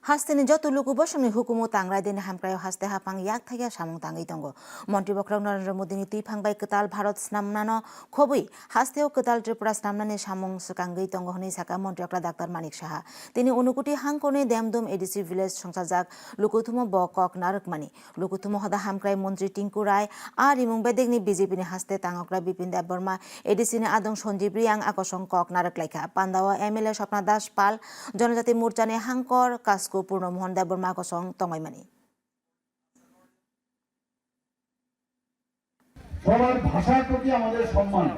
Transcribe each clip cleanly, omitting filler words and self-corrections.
Hasteni joto luku bosoni hukumu tangrai deni hamkrayo haste hapang yak thaya samung tangai tongo. Montri Bokrang Narendra Modi ni tuipang bai ketal Bharat snamnano khobui hasteo ketal Tripura snamnani samung sekangai tongo honi saka Montri Okra Dr. Manik Saha. Tini unukuti hangkone Demdum ADC village songsajak lukutumo bokok narukmani. Lukutumo hoda hamkrai Montri Tinku Rai ar imung bedegni BJP ni haste tangokra Bipin Dev Burma ADC ni adong Sonjib Riang akosong kok naruklaika. Pandawa MLA Swapna Das Pal Jonajati Morcha ni hangkor kasko Purnomohon Dev Burma kosong tongaimani. সবার ভাষার প্রতি আমাদের সম্মান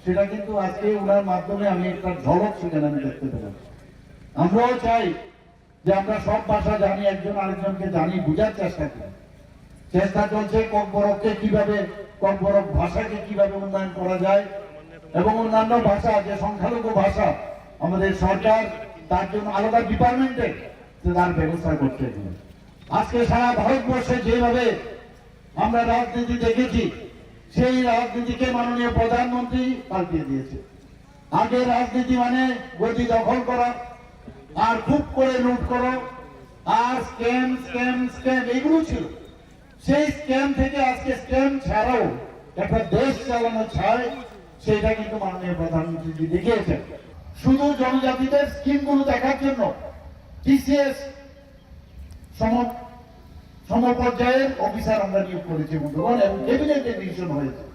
সেটা কিন্তু আজকে ওনার মাধ্যমে আমি একটা ঝলক সেখানে আমি দেখতে পেলাম। আমরাও চাই যে আমরা সব ভাষা জানি, একজন আরেকজনকে জানি, বোঝার চেষ্টা করি। চেষ্টা চলছে ককবরককে কিভাবে, ককবরক ভাষাকে কিভাবে উন্নয়ন করা যায় এবং অন্যান্য ভাষা যে সংখ্যালঘু ভাষা আমাদের সরকার তার জন্য আলাদা ডিপার্টমেন্টে তার ব্যবস্থা করতে হবে। আজকে সারা ভারতবর্ষে যেভাবে আমরা রাজনীতি দেখেছি সেই রাজনীতিকে মাননীয় প্রধানমন্ত্রী পাল্টিয়ে দিয়েছে। আগে রাজনীতি মানে গদি দখল করা আর খুব করে লুট করো আর স্ক্যাম স্ক্যাম স্ক্যাম এগুলো ছিল। সেই স্ক্যাম থেকে আজকে স্ক্যাম ছাড়াও একটা দেশ চালানো ছায় সেটা কিন্তু মাননীয় প্রধানমন্ত্রী দেখিয়েছেন। শুধু জনজাতিদের স্কিমগুলো দেখার জন্য টিসিএস সমপর্যায়ের অফিসার আমরা নিয়োগ করেছি বন্ধুগণ এবং ক্যাবিনেটে ডিসিশন হয়েছে।